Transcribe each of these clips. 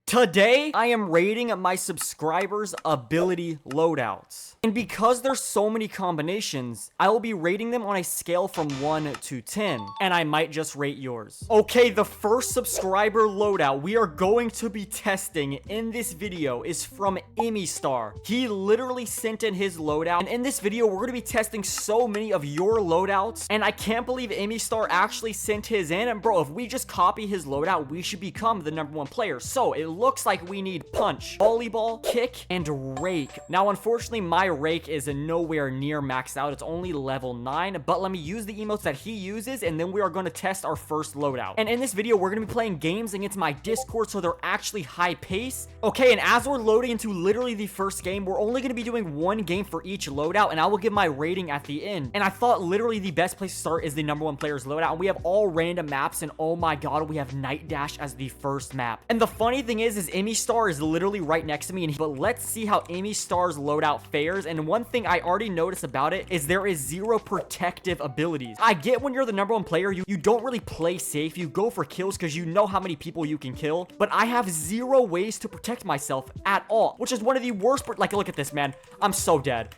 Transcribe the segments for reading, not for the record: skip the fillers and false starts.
Today, I am rating my subscribers' ability loadouts. And because there's so many combinations, I will be rating them on a scale from 1 to 10. And I might just rate yours. Okay, the first subscriber loadout we are going to be testing in this video is from Star. He literally sent in his loadout. And in this video, we're going to be testing so many of your loadouts. And I can't believe Star actually sent his in. And bro, if we just copy his loadout, we should become the #1 player. So it looks like we need punch, volleyball, kick, and rake. Now, unfortunately, my rake is nowhere near maxed out. It's only level 9, but let me use the emotes that he uses, and then we are going to test our first loadout. And in this video, we're going to be playing games against my Discord, so they're actually high pace. Okay, and as we're loading into literally the first game, we're only going to be doing one game for each loadout, and I will give my rating at the end. And I thought literally the best place to start is the #1 player's loadout, and we have all random maps, and oh my god, we have Night Dash as the first map. And the funny thing is Star is literally right next to me, but let's see how Star's loadout fares. And one thing I already noticed about it is there is 0 protective abilities. I get when you're the #1 player, you don't really play safe. You go for kills because you know how many people you can kill, but I have 0 ways to protect myself at all, which is one of the worst. Like, look at this, man. I'm so dead.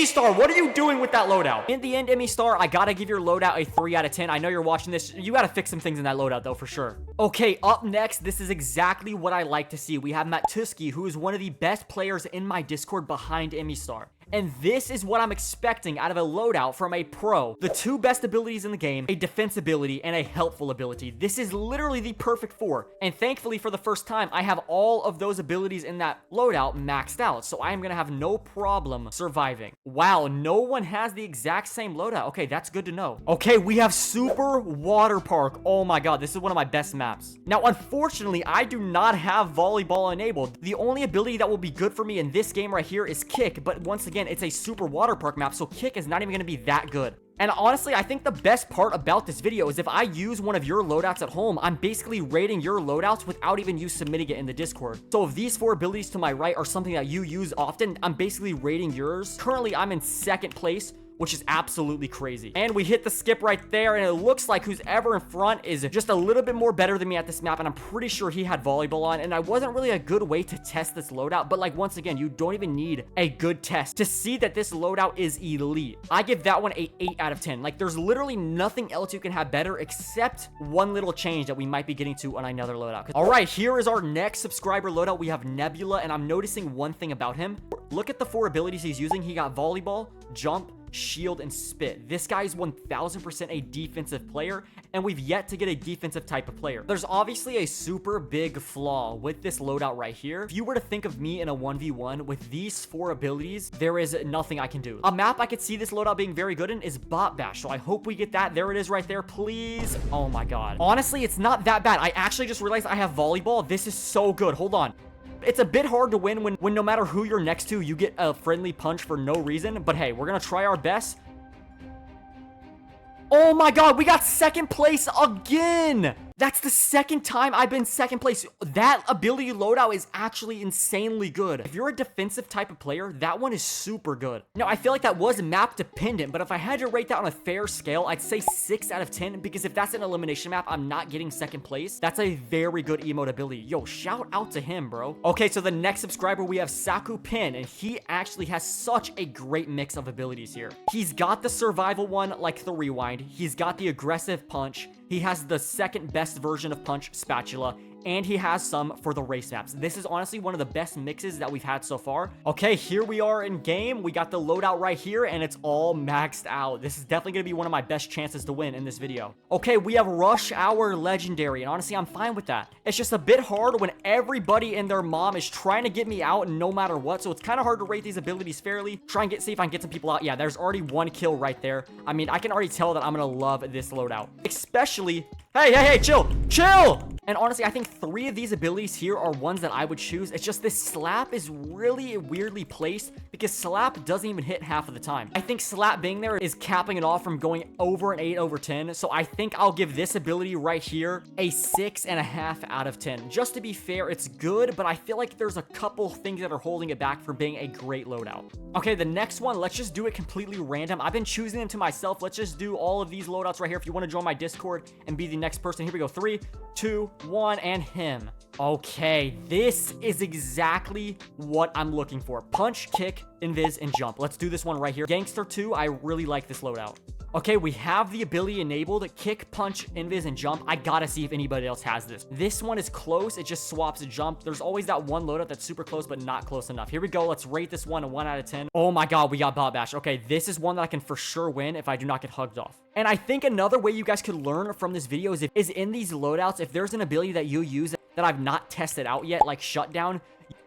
Star, what are you doing with that loadout? In the end, Star, I gotta give your loadout a 3 out of 10. I know you're watching this. You gotta fix some things in that loadout, though, for sure. Okay, up next, this is exactly what I like to see. We have Matuski, who is one of the best players in my Discord behind Star. And this is what I'm expecting out of a loadout from a pro. The 2 best abilities in the game, a defense ability and a helpful ability. This is literally the perfect 4. And thankfully, for the first time, I have all of those abilities in that loadout maxed out. So I am going to have no problem surviving. Wow, no one has the exact same loadout. Okay, that's good to know. Okay, we have Super Water Park. Oh my god, this is one of my best maps. Now, unfortunately, I do not have volleyball enabled. The only ability that will be good for me in this game right here is kick. But once again, it's a super water park map, so kick is not even going to be that good. And honestly, I think the best part about this video is if I use one of your loadouts at home, I'm basically rating your loadouts without even you submitting it in the Discord. So if these 4 abilities to my right are something that you use often, I'm basically rating yours. Currently, I'm in 2nd place, which is absolutely crazy. And we hit the skip right there, and it looks like who's ever in front is just a little bit more better than me at this map, and I'm pretty sure he had volleyball on, and I wasn't really a good way to test this loadout, but like, once again, you don't even need a good test to see that this loadout is elite. I give that one a 8 out of 10. Like, there's literally nothing else you can have better except one little change that we might be getting to on another loadout. All right, here is our next subscriber loadout. We have Nebula, and I'm noticing one thing about him. Look at the 4 abilities he's using. He got volleyball, jump, shield, and spit. This guy is 1000% a defensive player, and we've yet to get a defensive type of player. There's obviously a super big flaw with this loadout right here. If you were to think of me in a 1v1 with these 4 abilities, there is nothing I can do. A map I could see this loadout being very good in is Bot Bash, so I hope we get that. There it is right there, please. Oh my god. Honestly, it's not that bad. I actually just realized I have volleyball. This is so good. Hold on. It's a bit hard to win when no matter who you're next to, you get a friendly punch for no reason. But hey, we're going to try our best. Oh my god, we got 2nd place again. That's the 2nd time I've been 2nd place. That ability loadout is actually insanely good. If you're a defensive type of player, that one is super good. Now, I feel like that was map dependent, but if I had to rate that on a fair scale, I'd say 6 out of 10, because if that's an elimination map, I'm not getting 2nd place. That's a very good emote ability. Yo, shout out to him, bro. Okay, so the next subscriber, we have Saku Pin, and he actually has such a great mix of abilities here. He's got the survival one, like the rewind. He's got the aggressive punch. He has the 2nd best version of punch, spatula, and he has some for the race maps. This is honestly one of the best mixes that we've had so far. Okay, here we are in game. We got the loadout right here, and it's all maxed out. This is definitely going to be one of my best chances to win in this video. Okay, we have Rush Hour Legendary, and honestly, I'm fine with that. It's just a bit hard when everybody and their mom is trying to get me out no matter what, so it's kind of hard to rate these abilities fairly. Try and see if I can get some people out. Yeah, there's already 1 kill right there. I mean, I can already tell that I'm going to love this loadout. Especially... Hey, chill! And honestly, I think 3 of these abilities here are ones that I would choose. It's just this slap is really weirdly placed because slap doesn't even hit half of the time. I think slap being there is capping it off from going over an 8 over 10. So I think I'll give this ability right here a 6.5 out of 10. Just to be fair, it's good, but I feel like there's a couple things that are holding it back from being a great loadout. Okay, the next one, let's just do it completely random. I've been choosing them to myself. Let's just do all of these loadouts right here. If you want to join my Discord and be the next person, here we go. 3, 2, 1, and him. Okay, this is exactly what I'm looking for. Punch, kick, invis, and jump. Let's do this one right here. Gangster 2, I really like this loadout. Okay, we have the ability enabled. Kick, punch, invis, and jump. I gotta see if anybody else has this. This one is close. It just swaps a jump. There's always that one loadout that's super close, but not close enough. Here we go. Let's rate this one a 1 out of 10. Oh my god, we got bot bash. Okay, this is one that I can for sure win if I do not get hugged off. And I think another way you guys could learn from this video is in these loadouts, if there's an ability that you use that I've not tested out yet, like shutdown,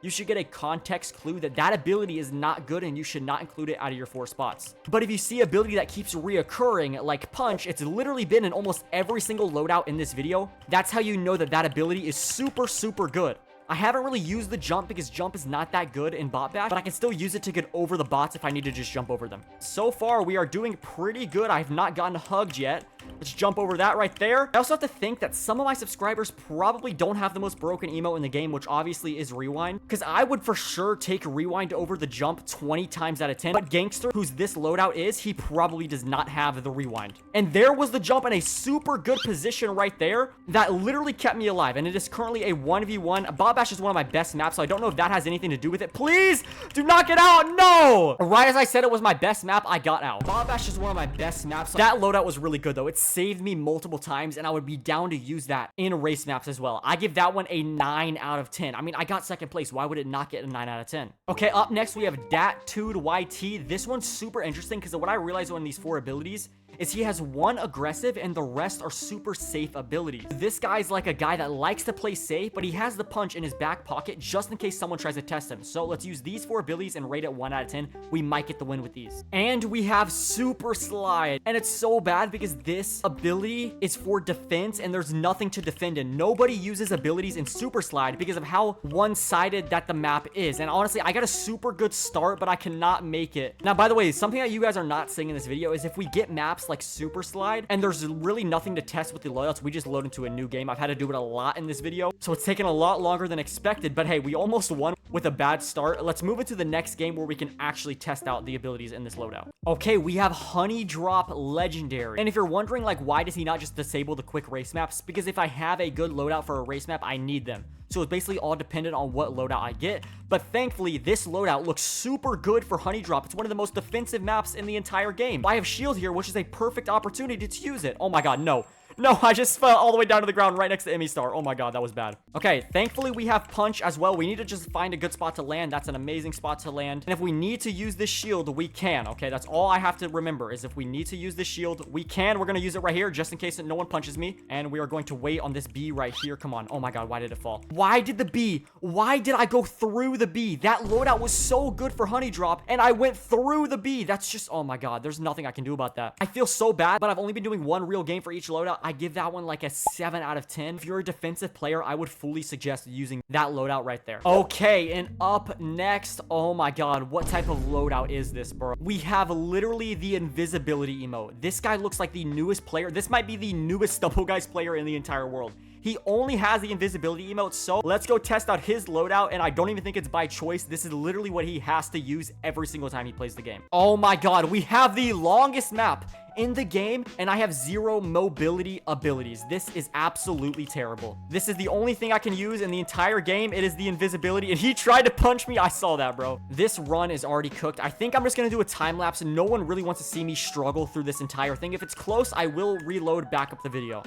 you should get a context clue that that ability is not good and you should not include it out of your 4 spots. But if you see ability that keeps reoccurring, like punch, it's literally been in almost every single loadout in this video. That's how you know that that ability is super, super good. I haven't really used the jump because jump is not that good in bot bash, but I can still use it to get over the bots if I need to just jump over them. So far, we are doing pretty good. I have not gotten hugged yet. Let's jump over that right there. I also have to think that some of my subscribers probably don't have the most broken emote in the game, which obviously is rewind, because I would for sure take rewind over the jump 20 times out of 10. But Gangster, who's this loadout is, he probably does not have the rewind. And there was the jump in a super good position right there that literally kept me alive. And it is currently a 1v1. Bot Bash is one of my best maps, so I don't know if that has anything to do with it. Please do not get out. No! Right as I said it was my best map, I got out. Bot Bash is one of my best maps. That loadout was really good though. It saved me multiple times, and I would be down to use that in race maps as well. I give that one a 9 out of 10. I mean, I got second place. Why would it not get a 9 out of 10? Okay, up next we have Dat2 to YT. This one's super interesting because what I realized on these 4 abilities is he has 1 aggressive and the rest are super safe abilities. This guy's like a guy that likes to play safe, but he has the punch in his back pocket just in case someone tries to test him. So let's use these 4 abilities and rate it 1 out of 10. We might get the win with these. And we have super slide, and it's so bad because this ability is for defense and there's nothing to defend in. Nobody uses abilities in super slide because of how one-sided that the map is. And honestly, I got a super good start, but I cannot make it. Now, by the way, something that you guys are not seeing in this video is if we get maps like super slide and there's really nothing to test with the loadouts, we just load into a new game. I've had to do it a lot in this video, so it's taken a lot longer than expected, but hey, we almost won with a bad start. Let's move into the next game where we can actually test out the abilities in this loadout. Okay, we have Honey Drop Legendary, and if you're wondering like why does he not just disable the quick race maps, because if I have a good loadout for a race map, I need them. So it's basically all dependent on what loadout I get. But thankfully, this loadout looks super good for Honey Drop. It's one of the most defensive maps in the entire game. I have shield here, which is a perfect opportunity to use it. Oh my god, no. No, I just fell all the way down to the ground right next to Emmy Star. Oh my god, that was bad. Okay, thankfully we have punch as well. We need to just find a good spot to land. That's an amazing spot to land. And if we need to use this shield, we can. Okay, that's all I have to remember is if we need to use this shield, we can. We're going to use it right here just in case no one punches me. And we are going to wait on this B right here. Come on. Oh my god, why did it fall? Why did the B? Why did I go through the B? That loadout was so good for Honey Drop, and I went through the B. That's just, oh my god, there's nothing I can do about that. I feel so bad, but I've only been doing one real game for each loadout. I give that one like a 7 out of 10. If you're a defensive player, I would fully suggest using that loadout right there. Okay, and up next, oh my god, what type of loadout is this, bro? We have literally the invisibility emote. This guy looks like the newest player. This might be the newest Stumble Guys player in the entire world. He only has the invisibility emote, so let's go test out his loadout, and I don't even think it's by choice. This is literally what he has to use every single time he plays the game. Oh my god, we have the longest map in the game, and I have 0 mobility abilities. This is absolutely terrible. This is the only thing I can use in the entire game. It is the invisibility, and he tried to punch me. I saw that, bro. This run is already cooked. I think I'm just gonna do a time lapse. No one really wants to see me struggle through this entire thing. If it's close, I will reload back up the video.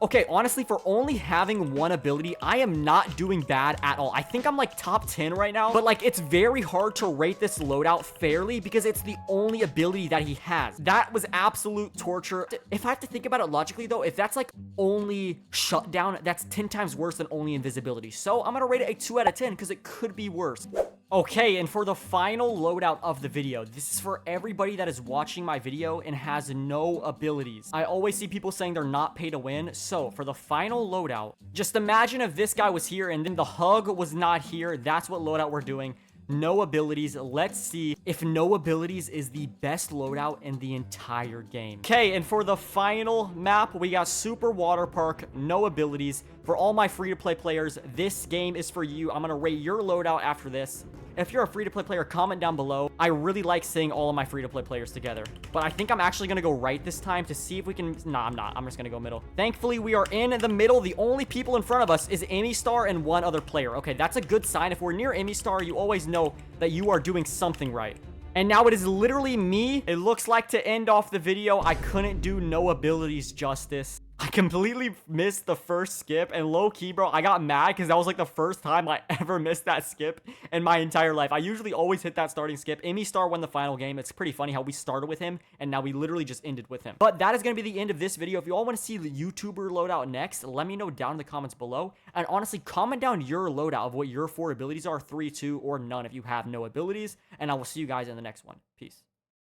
Okay, honestly, for only having 1 ability, I am not doing bad at all. I think I'm like top 10 right now, but like it's very hard to rate this loadout fairly because it's the only ability that he has. That was absolute torture. If I have to think about it logically though, if that's like only shutdown, that's 10 times worse than only invisibility. So I'm gonna rate it a 2 out of 10 because it could be worse. Okay, and for the final loadout of the video, this is for everybody that is watching my video and has no abilities. I always see people saying they're not pay to win. So for the final loadout, just imagine if this guy was here and then the hug was not here. That's what loadout we're doing. No abilities. Let's see if no abilities is the best loadout in the entire game. Okay, and for the final map, we got Super Water Park, no abilities. For all my free-to-play players, this game is for you. I'm gonna rate your loadout after this. If you're a free-to-play player, comment down below. I really like seeing all of my free-to-play players together. But I think I'm actually going to go right this time to see if we can... Nah, I'm not. I'm just going to go middle. Thankfully, we are in the middle. The only people in front of us is Amy Star and one other player. Okay, that's a good sign. If we're near Amy Star, you always know that you are doing something right. And now it is literally me. It looks like to end off the video, I couldn't do no abilities justice. I completely missed the first skip, and low-key, bro, I got mad because that was like the first time I ever missed that skip in my entire life. I usually always hit that starting skip. Amy Star won the final game. It's pretty funny how we started with him, and now we literally just ended with him. But that is going to be the end of this video. If you all want to see the YouTuber loadout next, let me know down in the comments below. And honestly, comment down your loadout of what your 4 abilities are, 3, 2, or none if you have no abilities. And I will see you guys in the next one. Peace.